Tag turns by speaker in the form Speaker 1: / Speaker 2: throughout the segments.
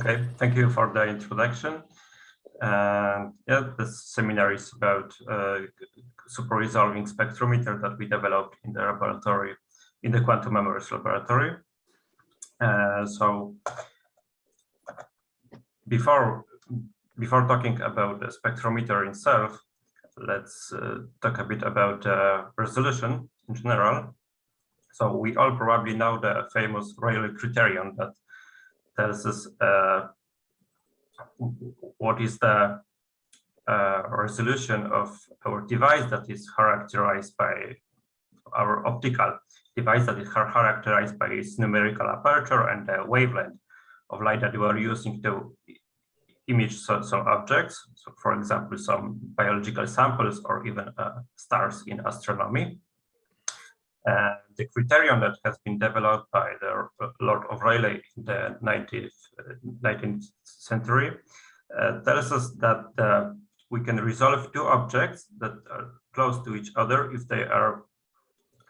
Speaker 1: Okay, thank you for the introduction. Yeah, this seminar is about super resolving spectrometer that we developed in the laboratory, in the quantum memories laboratory. So before talking about the spectrometer itself, let's talk a bit about resolution in general. So we all probably know the famous Rayleigh criterion that tells us what is the resolution of our device that is characterized by our optical device that is characterized by its numerical aperture and the wavelength of light that we are using to image some objects. So for example, some biological samples or even stars in astronomy. The criterion that has been developed by the Lord of Rayleigh in the 19th century tells us that we can resolve two objects that are close to each other if they are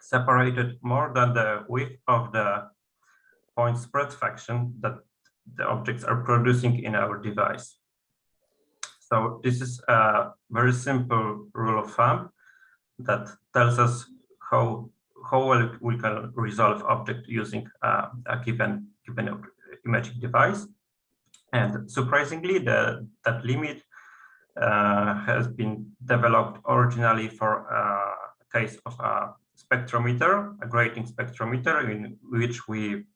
Speaker 1: separated more than the width of the point spread function that the objects are producing in our device. So this is a very simple rule of thumb that tells us how well we can resolve object using a given imaging device. And surprisingly, that limit has been developed originally for a case of a spectrometer, a grating spectrometer, in which we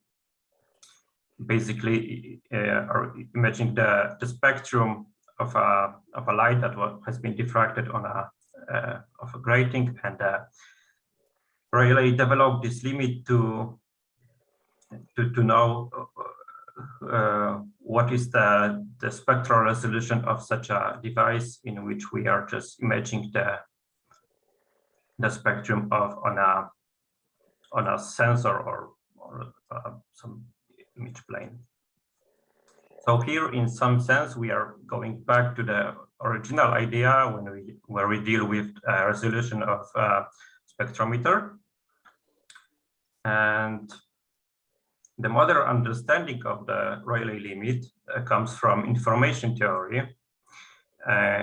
Speaker 1: basically are imaging the spectrum of a light that has been diffracted on a grating, and Rayleigh developed this limit to know what is the spectral resolution of such a device in which we are just imaging the spectrum of on a sensor or some image plane. So here, in some sense, we are going back to the original idea where we deal with resolution of spectrometer. And the modern understanding of the Rayleigh limit comes from information theory,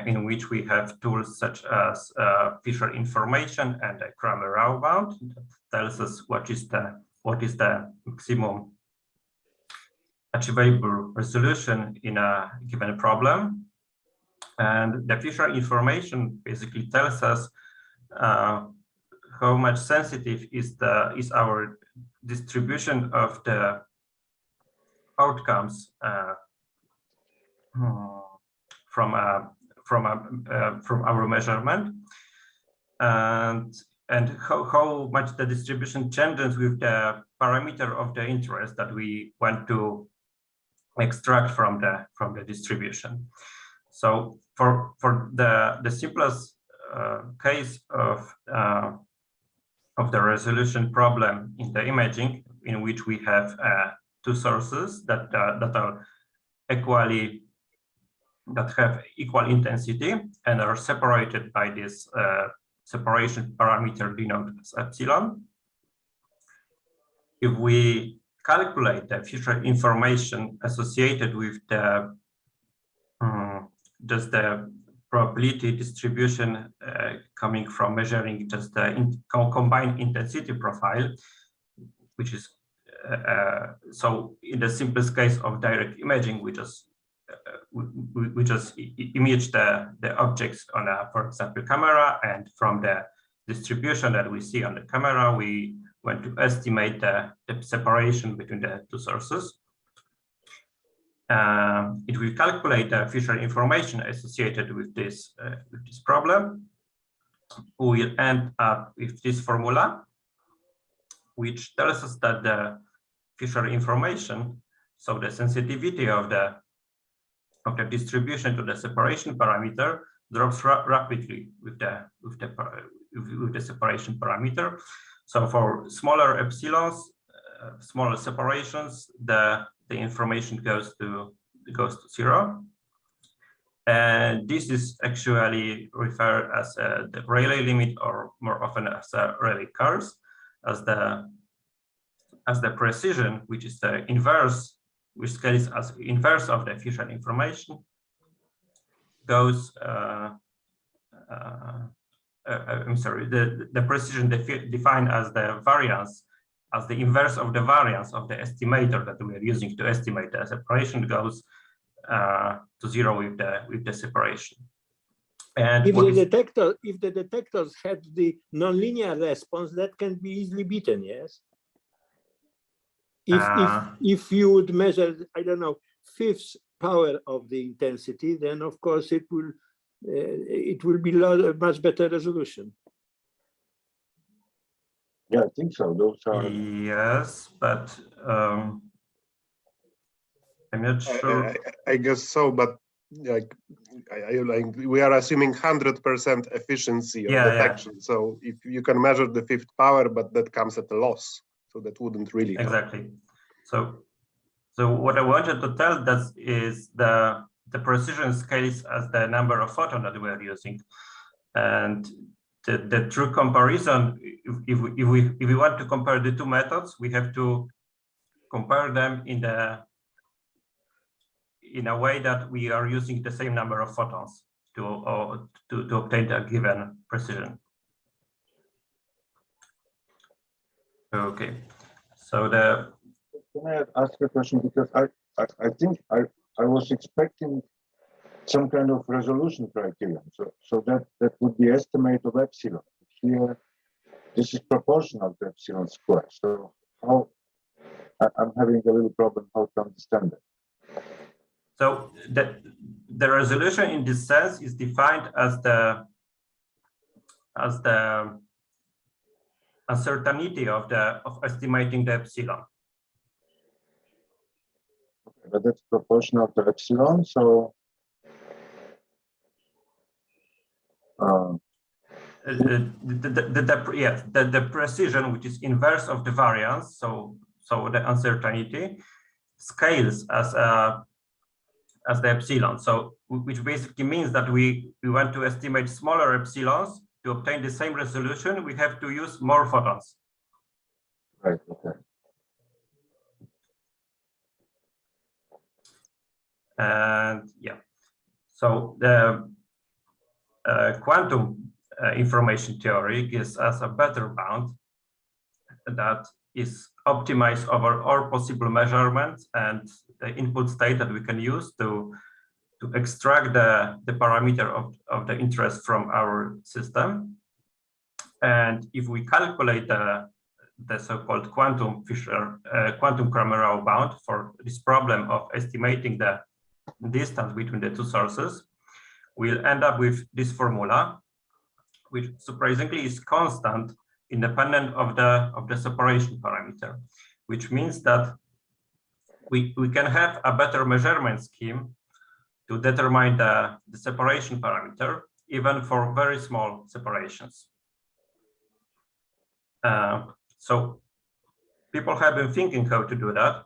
Speaker 1: in which we have tools such as Fisher information and a Kramer-Rao bound that tells us what is the maximum achievable resolution in a given problem. And the Fisher information basically tells us how much sensitive is our distribution of the outcomes from our measurement, and how much the distribution changes with the parameter of the interest that we want to extract from the distribution. So for the simplest case of the resolution problem in the imaging, in which we have two sources that have equal intensity and are separated by this separation parameter denoted as epsilon. If we calculate the Fisher information associated with the just the probability distribution coming from measuring just the combined intensity profile, which is so in the simplest case of direct imaging, we just image the objects on a, for example, camera, and from the distribution that we see on the camera, we want to estimate the separation between the two sources. It will calculate the Fisher information associated with this problem. We will end up with this formula, which tells us that the Fisher information, so the sensitivity of the distribution to the separation parameter, drops rapidly with the separation parameter. So for smaller epsilons, smaller separations, the information goes to zero. And this is actually referred as the Rayleigh limit, or more often as a Rayleigh curse, as the precision, which is the inverse which scales as inverse of the efficient information, goes, I'm sorry, the precision defined as the variance, as the inverse of the variance of the estimator that we are using to estimate the separation, goes to zero with the separation. And
Speaker 2: if the detectors had the nonlinear response, that can be easily beaten, yes? If you would measure, I don't know, 5th power of the intensity, then of course it will be much better resolution.
Speaker 3: Yeah, I think so. Those are.
Speaker 1: Yes, but I'm not sure.
Speaker 4: I guess so, but like we are assuming 100% efficiency of detection. Yeah. So if you can measure the 5th power, but that comes at a loss, so that wouldn't really help.
Speaker 1: Exactly. So what I wanted to tell that is the precision scales as the number of photons that we are using, and the true comparison, if we want to compare the two methods, we have to compare them in a way that we are using the same number of photons to obtain a given precision. Okay, so
Speaker 3: Can I ask a question? Because I think I was expecting some kind of resolution criterion. So that would be estimate of epsilon. Here, this is proportional to epsilon square. So how I'm having a little problem how to understand it.
Speaker 1: So the resolution in this sense is defined as the uncertainty of estimating the epsilon.
Speaker 3: Okay, but that's proportional to epsilon. So
Speaker 1: the precision, which is inverse of the variance, so the uncertainty scales as the epsilon. So which basically means that we want to estimate smaller epsilons to obtain the same resolution. We have to use more photons.
Speaker 3: Right. Okay.
Speaker 1: And yeah, so the quantum information theory gives us a better bound that is optimized over all possible measurements and the input state that we can use to extract the parameter of the interest from our system. And if we calculate the so-called quantum Cramer-Rao bound for this problem of estimating the distance between the two sources, we'll end up with this formula, which surprisingly is constant, independent of the separation parameter, which means that we can have a better measurement scheme to determine the separation parameter, even for very small separations. So people have been thinking how to do that,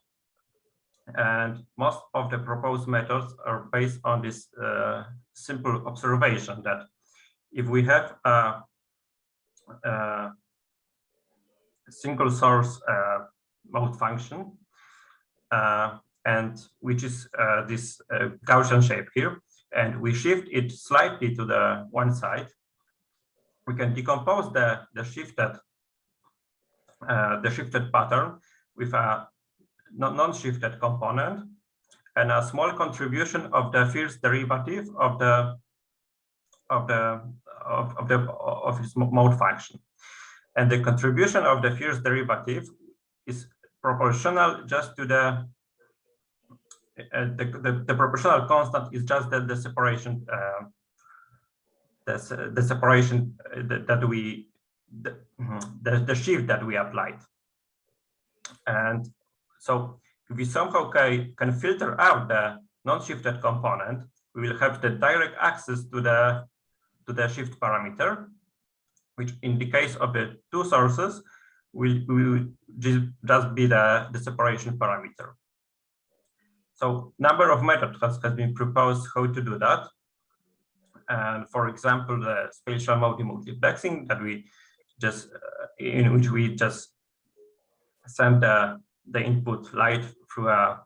Speaker 1: and most of the proposed methods are based on this simple observation that if we have a single source mode function, and which is this Gaussian shape here, and we shift it slightly to the one side, we can decompose the shifted pattern with a non-shifted component and a small contribution of the first derivative of its mode function. And the contribution of the first derivative is proportional just to the proportional constant is just the separation the separation that we the shift that we applied. And so if we somehow can filter out the non-shifted component, we will have the direct access to the shift parameter, which in the case of the two sources will just be the separation parameter. So number of methods has been proposed how to do that. And for example, the spatial multimultiplexing that we just in which we just send the input light through a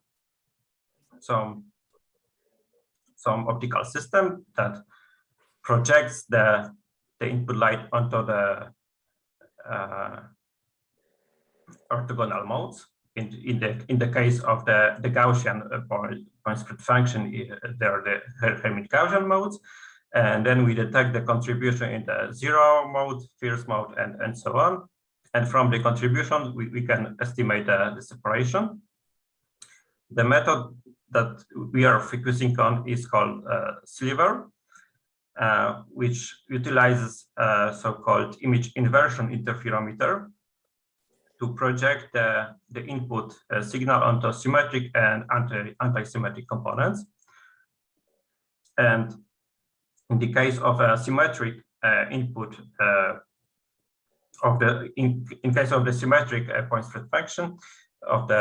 Speaker 1: some optical system that projects the input light onto the orthogonal modes. In the case of the Gaussian point spread function, there are the Hermite Gaussian modes, and then we detect the contribution in the 0 mode, first mode, and so on. And from the contribution, we can estimate the separation. The method that we are focusing on is called sliver, which utilizes so-called image inversion interferometer to project the input signal onto symmetric and anti-symmetric components. And in the case of a symmetric input in case of the symmetric point spread function of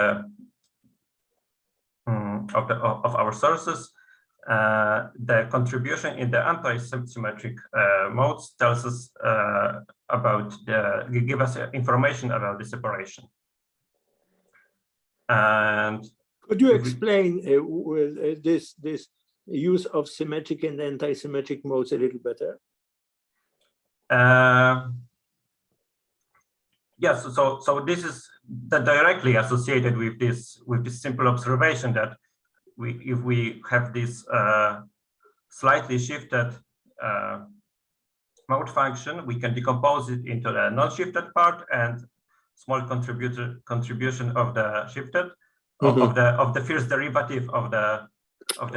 Speaker 1: our sources, the contribution in the anti-symmetric modes tells us give us information about the separation. And
Speaker 2: could you explain this use of symmetric and anti-symmetric modes a little better?
Speaker 1: Yes, so this is directly associated with this simple observation that if we have this slightly shifted mode function, we can decompose it into the non-shifted part and small contribution of the shifted of the first derivative of the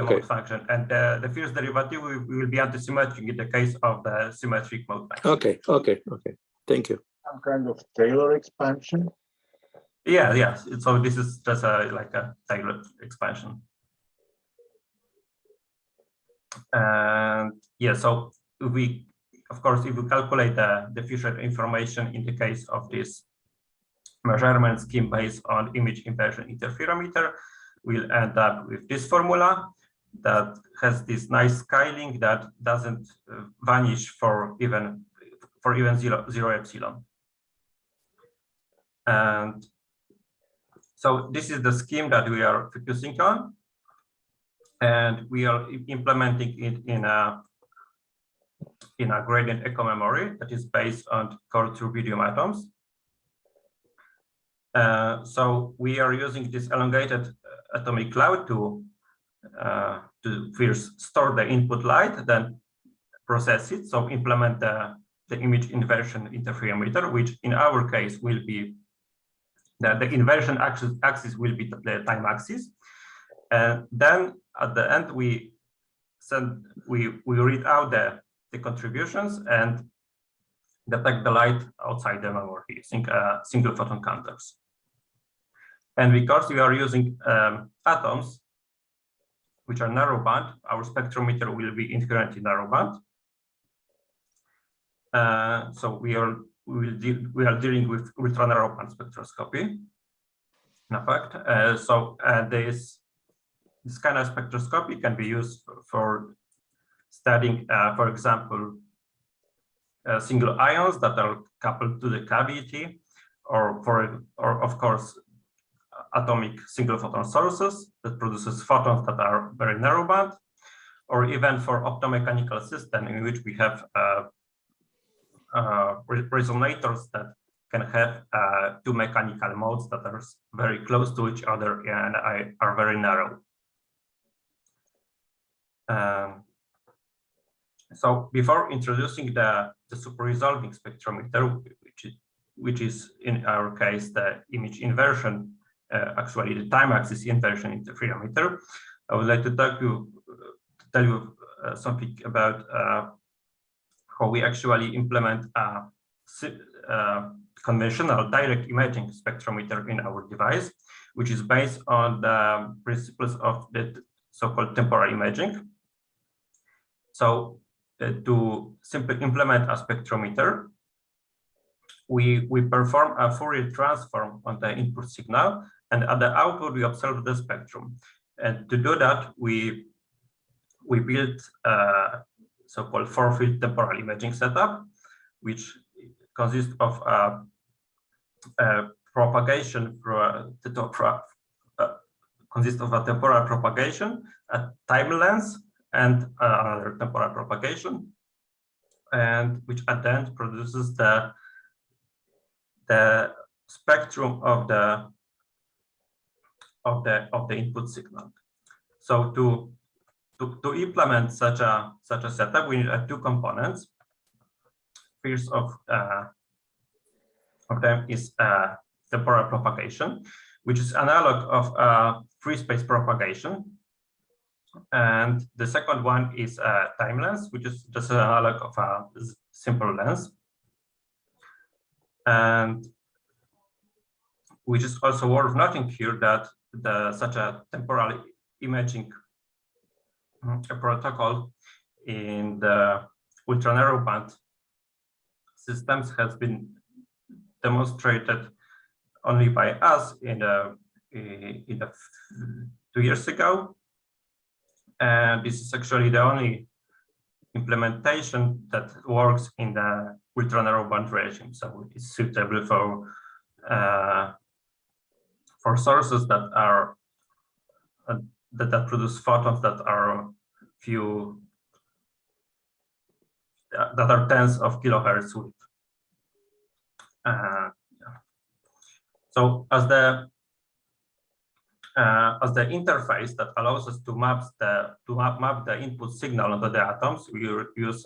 Speaker 1: mode function, and the first derivative will be antisymmetric in the case of the symmetric mode function.
Speaker 2: Okay. Thank you.
Speaker 3: Some kind of Taylor expansion.
Speaker 1: Yeah. So this is just like a Taylor expansion. And yeah, so if we calculate the future information in the case of this measurement scheme based on image inversion interferometer, we'll end up with this formula that has this nice scaling that doesn't vanish for even zero epsilon. And so this is the scheme that we are focusing on, and we are implementing it in a gradient echo memory that is based on cold rubidium atoms. So we are using this elongated atomic cloud to first store the input light, then process it. So implement the image inversion interferometer, which in our case will be the inversion axis will be the time axis. And then at the end we read out the contributions and detect the light outside the memory using single photon counters. And because we are using atoms which are narrowband, our spectrometer will be inherently narrowband. So we are dealing with ultra narrowband spectroscopy. In fact, this kind of spectroscopy can be used for studying, for example, single ions that are coupled to the cavity, or of course atomic single photon sources that produces photons that are very narrowband, or even for optomechanical system in which we have resonators that can have two mechanical modes that are very close to each other and are very narrow. So before introducing the super resolving spectrometer, which is in our case the image inversion, actually the time axis inversion interferometer, I would like to tell you something about how we actually implement conventional direct imaging spectrometer in our device, which is based on the principles of the so-called temporal imaging. So to simply implement a spectrometer, we perform a Fourier transform on the input signal, and at the output we observe the spectrum. And to do that, we built a so-called four-field temporal imaging setup, which consists of propagation through consists of a temporal propagation, a time length, and another temporal propagation, and which at the end produces the spectrum of the input signal. So to implement such a setup, we need two components. First of them is temporal propagation, which is analog of free space propagation. And the second one is time length, which is just an analog of a simple length. And which is also worth noting here that such a temporal imaging protocol in the ultra-narrowband systems has been demonstrated only by us in the 2 years ago. And this is actually the only implementation that works in the ultra-narrowband regime. So it is suitable for sources that are that produce photons that are tens of kilohertz width. So as the interface that allows us to map the input signal onto the atoms, we use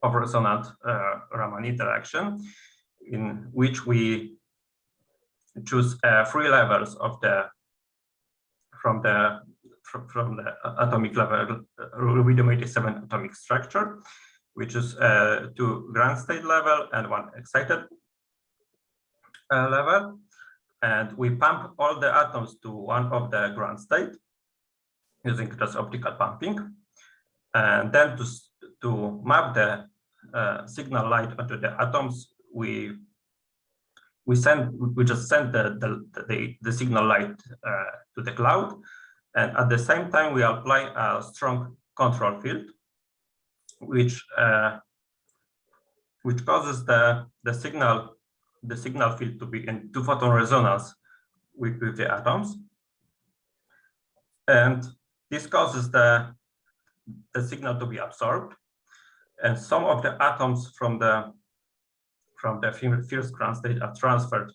Speaker 1: over-resonant Raman interaction, in which we choose 3 levels of from the atomic level rubidium-87 atomic structure, which is 2 ground state level and 1 excited level. And we pump all the atoms to one of the ground state using just optical pumping. And then to map the signal light onto the atoms, we just send the signal light to the cloud, and at the same time we apply a strong control field, which causes the signal field to be in 2-photon resonance with the atoms, and this causes the signal to be absorbed, and some of the atoms from the first ground state are transferred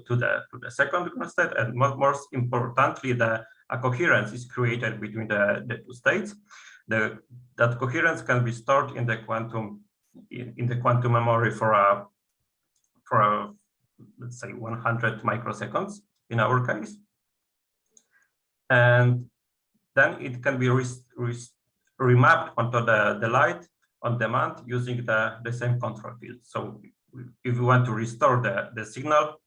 Speaker 1: to the second ground state, and most importantly, a coherence is created between the 2 states. That coherence can be stored in the quantum memory for let's say 100 microseconds in our case, and then it can be remapped onto the light on demand using the same control field. So if we want to restore the signal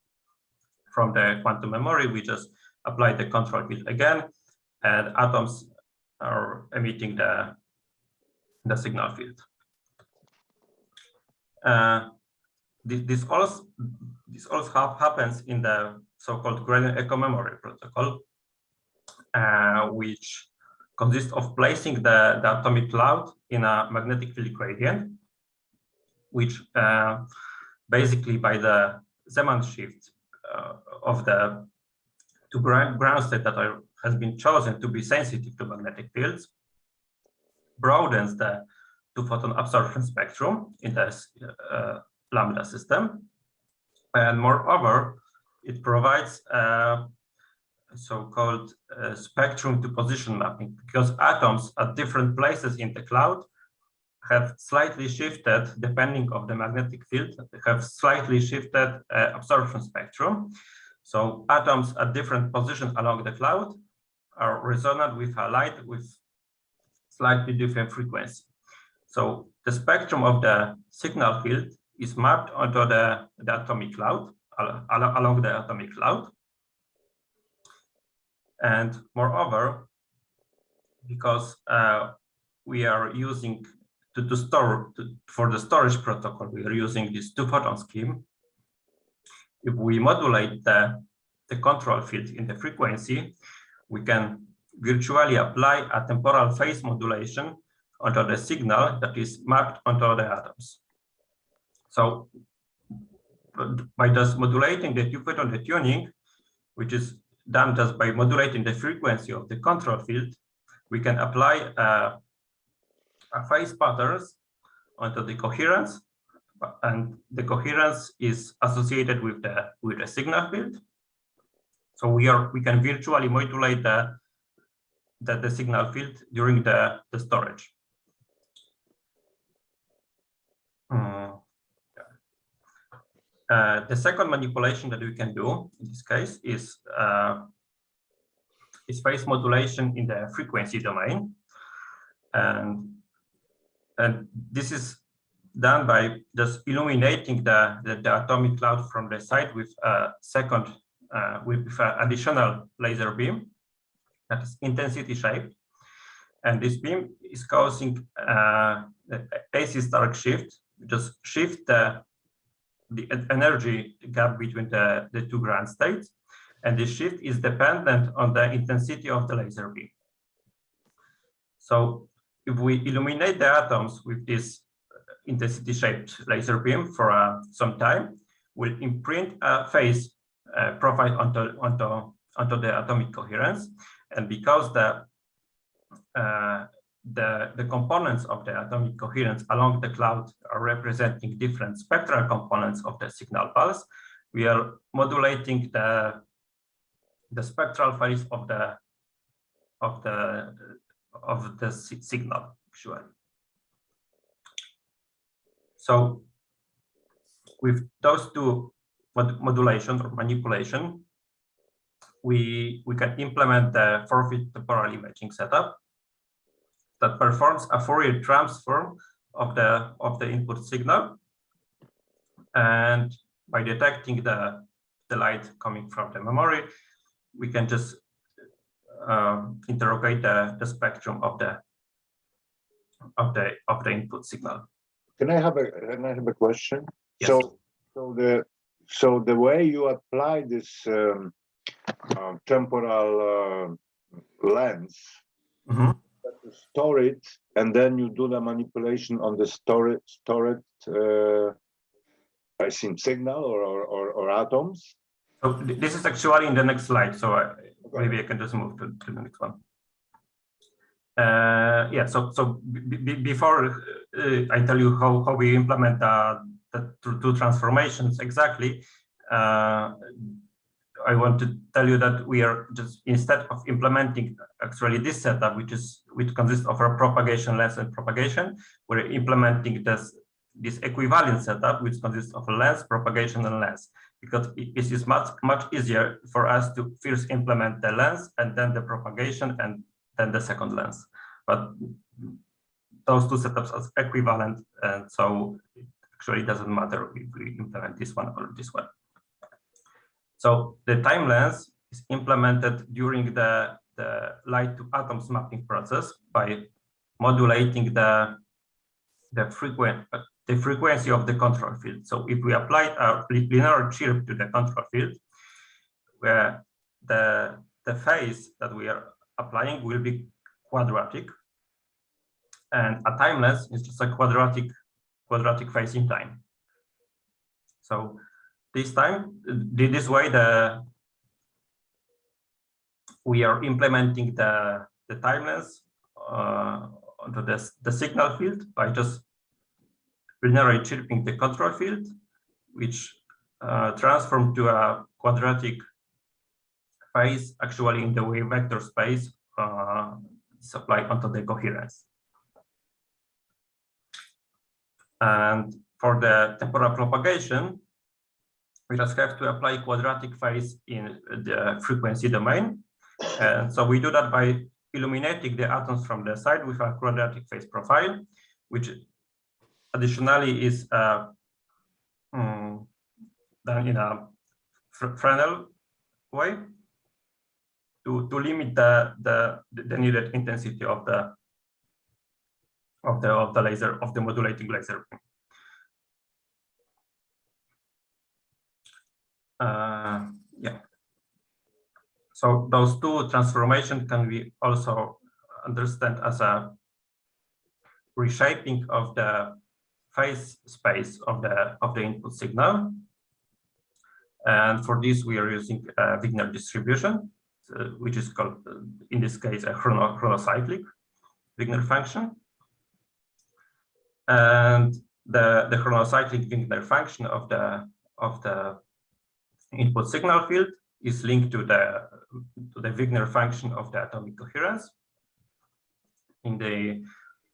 Speaker 1: from the quantum memory, we just apply the control field again, and atoms are emitting the signal field. This also happens in the so-called gradient echo memory protocol, which consists of placing the atomic cloud in a magnetic field gradient, which basically by the Zeeman shift of the 2 ground state that has been chosen to be sensitive to magnetic fields, broadens the 2-photon absorption spectrum in the lambda system, and moreover, it provides so-called spectrum to position mapping, because atoms at different places in the cloud have slightly shifted, depending on the magnetic field, have slightly shifted absorption spectrum. So atoms at different positions along the cloud are resonant with a light with slightly different frequency. So the spectrum of the signal field is mapped onto the atomic cloud, along the atomic cloud. And moreover, because we are using for the storage protocol, we are using this 2-photon scheme. If we modulate the control field in the frequency, we can virtually apply a temporal phase modulation onto the signal that is mapped onto the atoms. So by just modulating the 2-photon detuning, which is done just by modulating the frequency of the control field, we can apply a phase patterns onto the coherence, and the coherence is associated with the signal field. So we can virtually modulate the signal field during the storage. The second manipulation that we can do in this case is phase modulation in the frequency domain, and this is done by just illuminating the atomic cloud from the side with a second with an additional laser beam that is intensity shaped, and this beam is causing AC Stark shift. Just shift the energy gap between the two ground states, and this shift is dependent on the intensity of the laser beam. So if we illuminate the atoms with this intensity shaped laser beam for some time, we'll imprint a phase profile onto the atomic coherence, and because the components of the atomic coherence along the cloud are representing different spectral components of the signal pulse, we are modulating the spectral phase of the signal actually. So with those two modulation or manipulation, we can implement the 4-bit temporal imaging setup that performs a Fourier transform of the input signal, and by detecting the light coming from the memory, we can just interrogate the spectrum of the input signal.
Speaker 3: Can I have a question?
Speaker 1: Yes.
Speaker 3: So the way you apply this temporal lens, to store it, and then you do the manipulation on the stored I think signal or atoms.
Speaker 1: So this is actually in the next slide, so maybe I can just move to the next one. Yeah, so before I tell you how we implement the two transformations exactly, I want to tell you that we are just, instead of implementing actually this setup, which consists of a propagation, lens, and propagation, we're implementing this equivalent setup, which consists of a lens, propagation, and lens, because it is much easier for us to first implement the lens and then the propagation and then the second lens. But those two setups are equivalent, and so it actually doesn't matter if we implement this one or this one. So the time lens is implemented during the light to atoms mapping process by modulating the frequency of the control field. So if we apply a linear chirp to the control field, where the phase that we are applying will be quadratic, and a time lens is just a quadratic phase in time. So this way we are implementing the time lens onto the signal field by just linearly chirping the control field, which transform to a quadratic phase actually in the wave vector space supplied onto the coherence. And for the temporal propagation, we just have to apply quadratic phase in the frequency domain. And so we do that by illuminating the atoms from the side with a quadratic phase profile, which additionally is done in a Fresnel way to limit the needed intensity of the laser, of the modulating laser beam. Yeah. So those two transformations can be also understand as a reshaping of the phase space of the input signal. And for this, we are using Wigner distribution. which is called, in this case, a chronocyclic Wigner function. And the chronocyclic Wigner function of the input signal field is linked to the Wigner function of the atomic coherence in the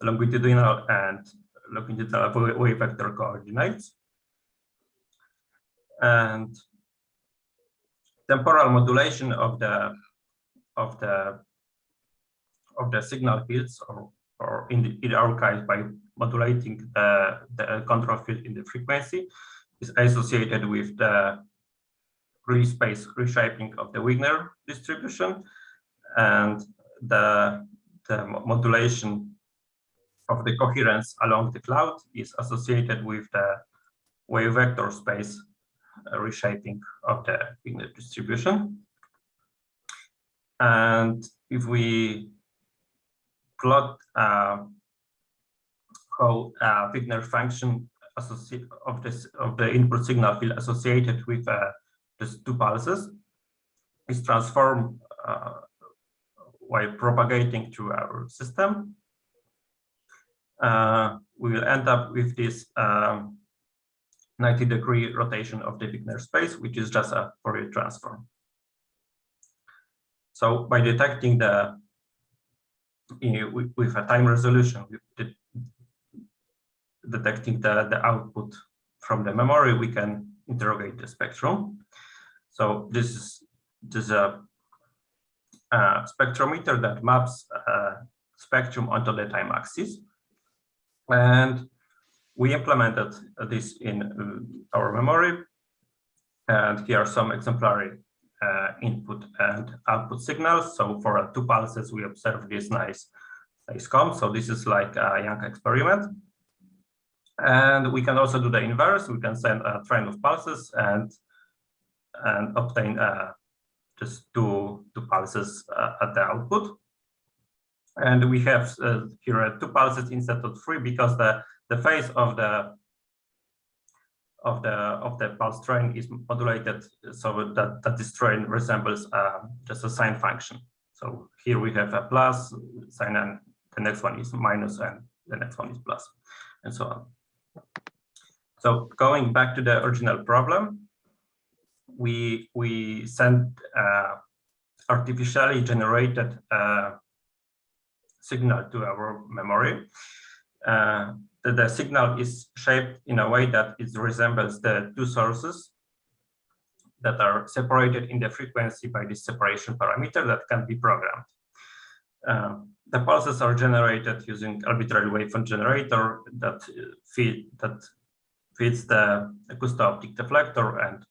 Speaker 1: longitudinal and longitudinal wave vector coordinates. And temporal modulation of the signal fields, or in our case by modulating the control field in the frequency, is associated with the free space reshaping of the Wigner distribution, and the modulation of the coherence along the cloud is associated with the wave vector space reshaping of the Wigner distribution. And if we plot how Wigner function of the input signal field associated with these two pulses is transformed while propagating through our system, we will end up with this 90-degree rotation of the Wigner space, which is just a Fourier transform. So by detecting with a time resolution, detecting the output from the memory, we can interrogate the spectrum. So this is a spectrometer that maps spectrum onto the time axis. And we implemented this in our memory. And here are some exemplary input and output signals. So for 2 pulses, we observe this nice comb. So this is like a Young experiment. And we can also do the inverse. We can send a train of pulses and obtain just two pulses at the output. And we have here 2 pulses instead of 3 because the phase of the pulse train is modulated so that this train resembles just a sine function. So here we have a plus sine, and the next one is minus, and the next one is plus, and so on. So going back to the original problem, we sent artificially generated signal to our memory. The signal is shaped in a way that it resembles the 2 sources that are separated in the frequency by this separation parameter that can be programmed. The pulses are generated using arbitrary waveform generator that feeds the acousto-optic deflector, and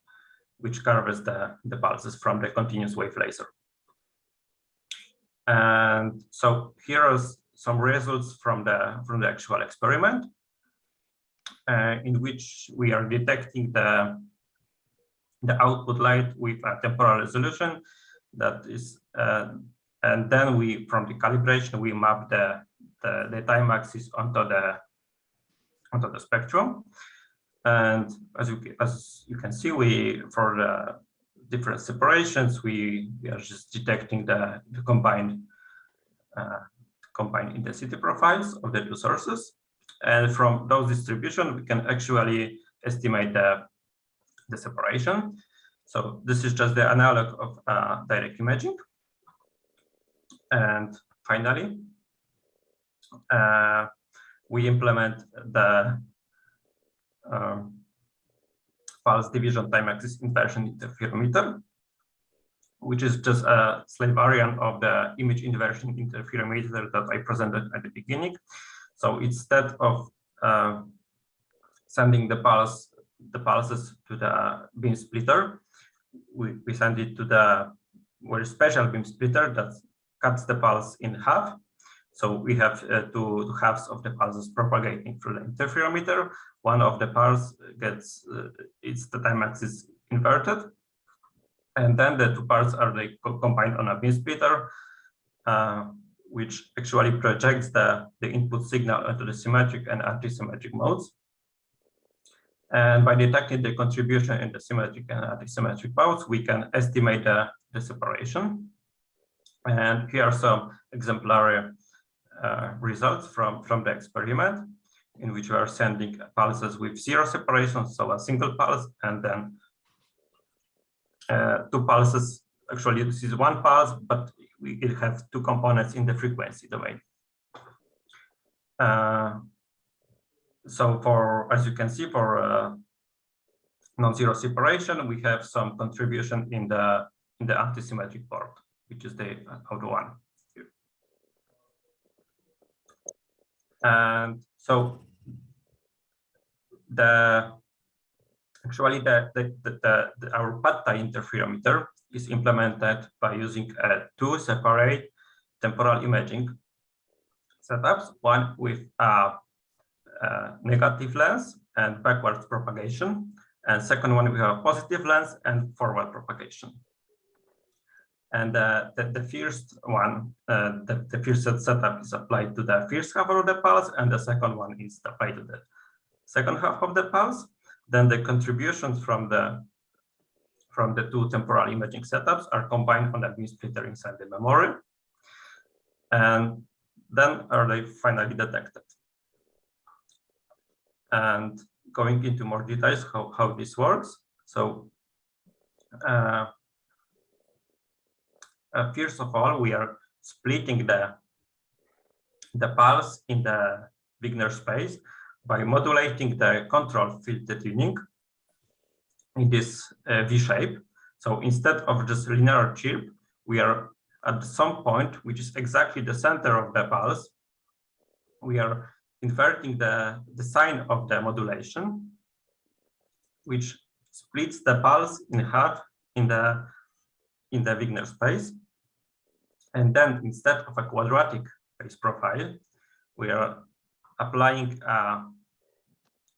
Speaker 1: which carves the pulses from the continuous wave laser. And so here are some results from the actual experiment, in which we are detecting the output light with a temporal resolution that is, and then from the calibration we map the time axis onto the spectrum. And as you can see, for the different separations, we are just detecting the combined intensity profiles of the 2 sources. And from those distributions, we can actually estimate the separation. So this is just the analog of direct imaging. And finally, we implement the pulse division time axis inversion interferometer, which is just a slight variant of the image inversion interferometer that I presented at the beginning. So instead of sending the pulses to the beam splitter, we send it to the very special beam splitter that cuts the pulse in half. So we have 2 halves of the pulses propagating through the interferometer. One of the pulse gets the time axis inverted, and then the 2 parts are combined on a beam splitter, which actually projects the input signal onto the symmetric and anti-symmetric modes. And by detecting the contribution in the symmetric and anti-symmetric modes, we can estimate the separation. And here are some exemplary results from the experiment, in which we are sending pulses with 0 separation, so a single pulse, and then 2 pulses. Actually, this is 1 pulse, but we will have 2 components in the frequency domain. So for, as you can see, for non-zero separation, we have some contribution in the antisymmetric port, which is the outer one. And so actually our pad-tie interferometer is implemented by using 2 separate temporal imaging setups, one with a negative lens and backwards propagation, and second one we have a positive lens and forward propagation. And the first one, the first setup is applied to the first half of the pulse, and the second one is applied to the second half of the pulse. Then the contributions from the 2 temporal imaging setups are combined on the beam splitter inside the memory, and then are they finally detected. And going into more details how this works. So first of all, we are splitting the pulse in the Wigner space by modulating the control field tuning in this V shape. So instead of just linear chirp, we are at some point, which is exactly the center of the pulse, we are inverting the sign of the modulation, which splits the pulse in half in the Wigner space. And then instead of a quadratic phase profile, we are applying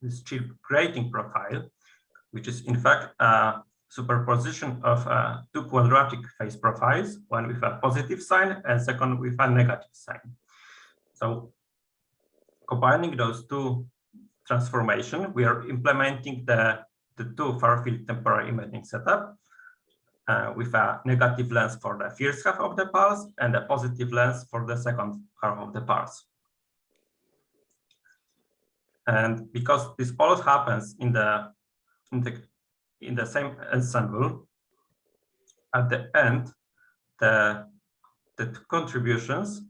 Speaker 1: this chirp grating profile, which is in fact a superposition of 2 quadratic phase profiles, one with a positive sign and second with a negative sign. So combining those 2 transformations, we are implementing the 2 far-field temporal imaging setup with a negative lens for the first half of the pulse and a positive lens for the second half of the pulse. And because this all happens in the same ensemble, at the end, the contributions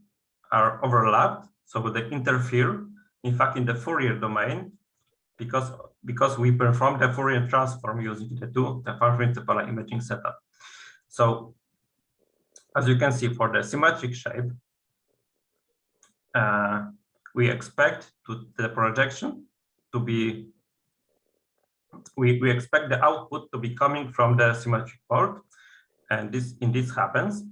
Speaker 1: are overlapped, so they interfere. In fact, in the Fourier domain, because we perform the Fourier transform using the far-field temporal imaging setup. So, as you can see, for the symmetric shape, we expect the projection to be, we expect the output to be coming from the symmetric port, and this indeed happens.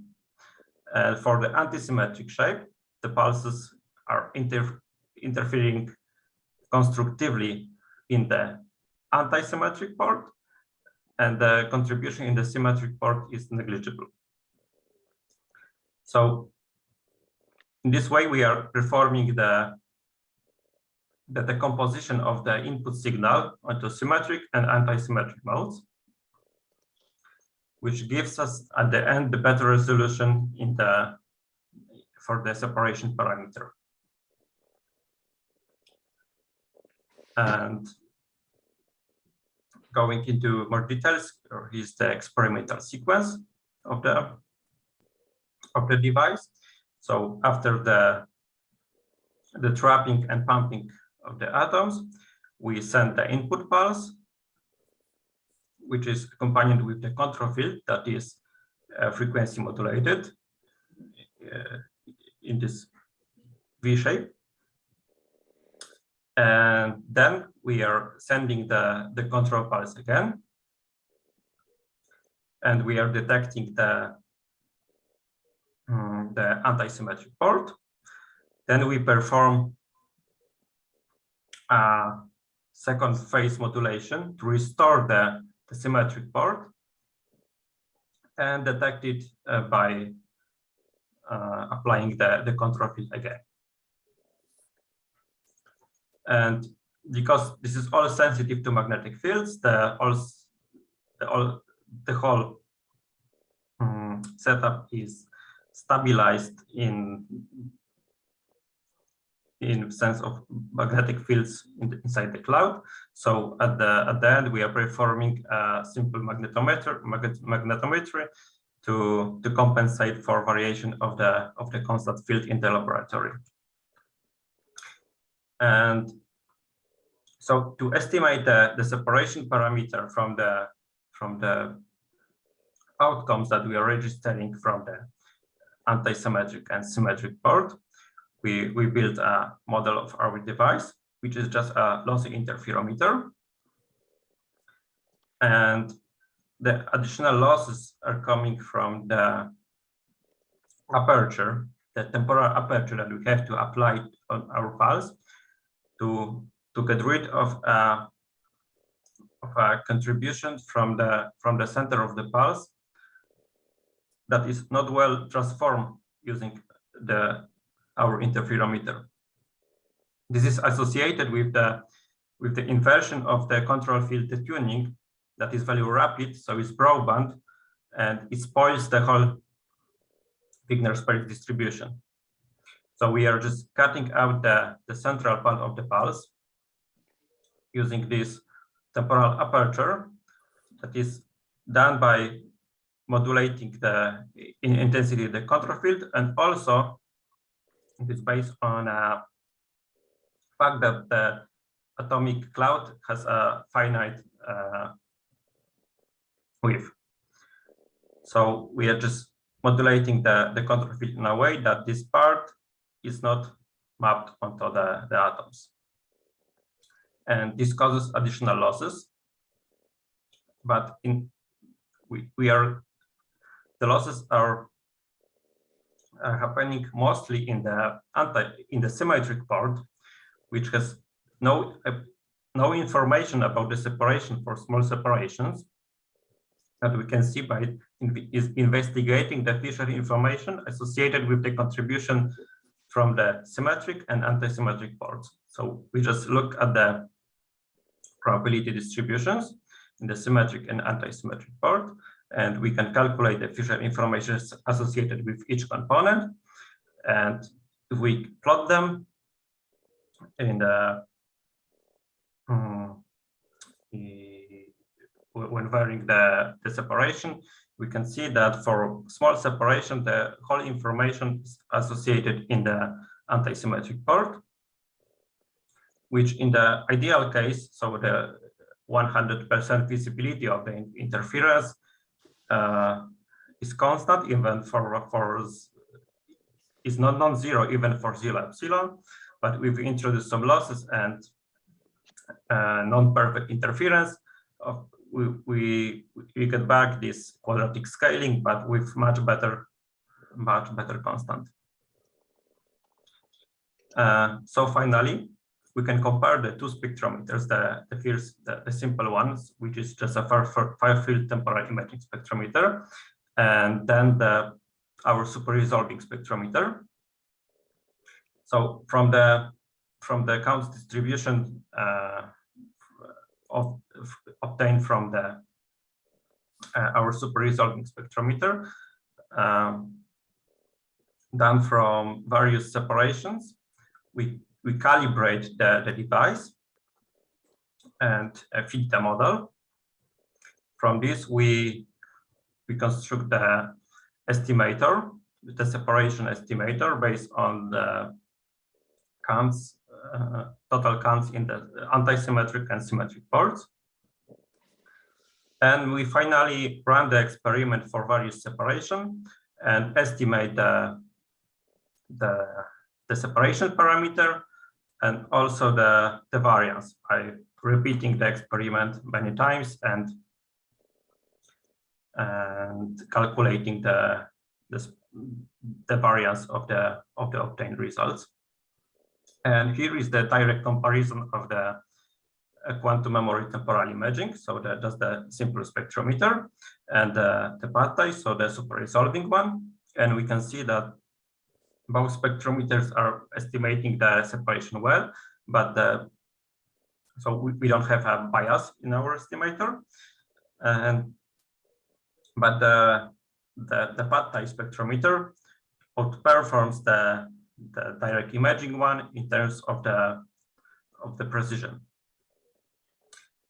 Speaker 1: For the antisymmetric shape, the pulses are interfering constructively in the antisymmetric port, and the contribution in the symmetric port is negligible. So in this way, we are performing the decomposition of the input signal onto symmetric and antisymmetric modes, which gives us at the end the better resolution for the separation parameter. And going into more details, here's the experimental sequence of the device. So after the trapping and pumping of the atoms, we send the input pulse, which is accompanied with the control field that is frequency modulated in this V shape. And then we are sending the control pulse again. And we are detecting the antisymmetric port. Then we perform a second phase modulation to restore the symmetric port and detect it by applying the control field again. And because this is all sensitive to magnetic fields, the whole setup is stabilized in sense of magnetic fields inside the cloud. So at the end, we are performing a simple magnetometry to compensate for variation of the constant field in the laboratory. And so to estimate the separation parameter from the outcomes that we are registering from the anti-symmetric and symmetric port, we built a model of our device, which is just a lossy interferometer. And the additional losses are coming from the aperture, the temporal aperture that we have to apply on our pulse to get rid of a contribution from the center of the pulse that is not well transformed using our interferometer. This is associated with the inversion of the control field tuning that is very rapid, so it's broadband, and it spoils the whole Wigner-Sperry distribution. So we are just cutting out the central part of the pulse using this temporal aperture that is done by modulating the intensity of the control field, and also it is based on a fact that the atomic cloud has a finite width. So we are just modulating the control field in a way that this part is not mapped onto the atoms. And this causes additional losses. But the losses are happening mostly in the symmetric part, which has no information about the separation for small separations that we can see by investigating the Fisher information associated with the contribution from the symmetric and anti-symmetric parts. So we just look at the probability distributions in the symmetric and anti-symmetric part, and we can calculate the Fisher information associated with each component. And if we plot them in when varying the separation, we can see that for small separation, the whole information is associated in the anti-symmetric part, which in the ideal case, so the 100% visibility of the interference is constant, even is not non-zero even for 0 epsilon, but we've introduced some losses and non-perfect interference. We get back this quadratic scaling, but with much better constant. So finally, we can compare the two spectrometers, the simple ones, which is just a far-field temporal imaging spectrometer, and then our super resolving spectrometer. So from the counts distribution obtained from our super resolving spectrometer, done from various separations, we calibrate the device and fit the model. From this, we construct the estimator, the separation estimator based on the counts, total counts in the anti-symmetric and symmetric parts. And we finally run the experiment for various separation and estimate the separation parameter and also the variance by repeating the experiment many times and calculating the variance of the obtained results. And here is the direct comparison of the quantum memory temporal imaging. So that's the simple spectrometer, and the pad, so the super resolving one. And we can see that both spectrometers are estimating the separation well, but so we don't have a bias in our estimator. But the pad spectrometer outperforms the direct imaging one in terms of the precision.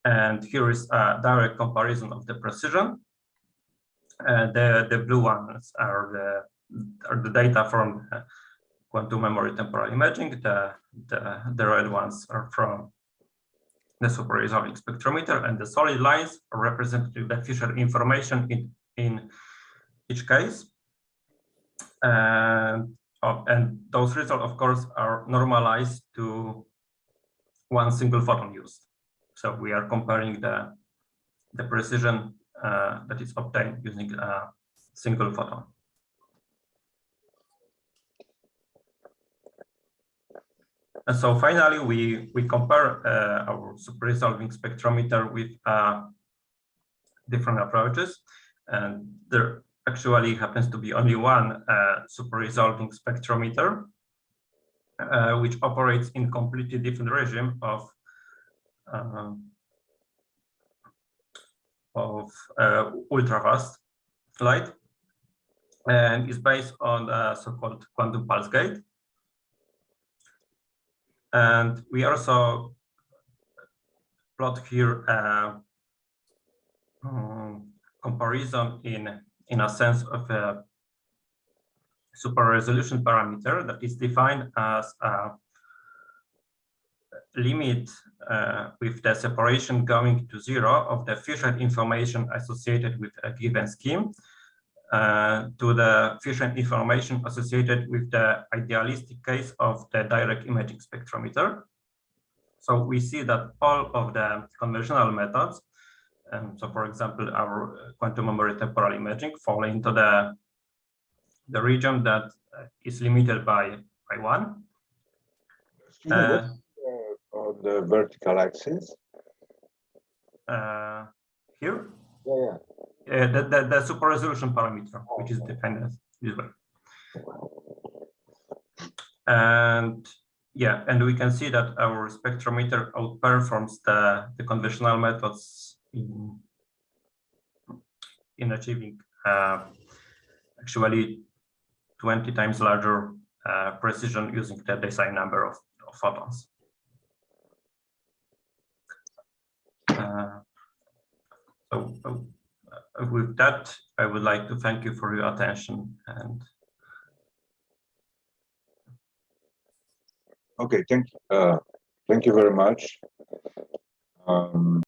Speaker 1: And here is a direct comparison of the precision. The blue ones are the data from quantum memory temporal imaging. The red ones are from the super resolving spectrometer, and the solid lines are representing the future information in each case. And those results, of course, are normalized to one single photon used. So we are comparing the precision that is obtained using a single photon. And so finally, we compare our super resolving spectrometer with different approaches. And there actually happens to be only one super resolving spectrometer, which operates in completely different regime of ultra-fast light, and is based on the so-called quantum pulse gate. And we also plot here a comparison in a sense of a super resolution parameter that is defined as a limit with the separation going to 0 of the fusion information associated with a given scheme to the fusion information associated with the idealistic case of the direct imaging spectrometer. So we see that all of the conventional methods, so for example, our quantum memory temporal imaging, fall into the region that is limited by 1.
Speaker 3: On the vertical axis?
Speaker 1: Here?
Speaker 3: Yeah.
Speaker 1: The super resolution parameter, which is defined as this way. And yeah, and we can see that our spectrometer outperforms the conventional methods in achieving actually 20 times larger precision using the design number of photons. So with that, I would like to thank you for your attention. And
Speaker 3: okay, thank you very much.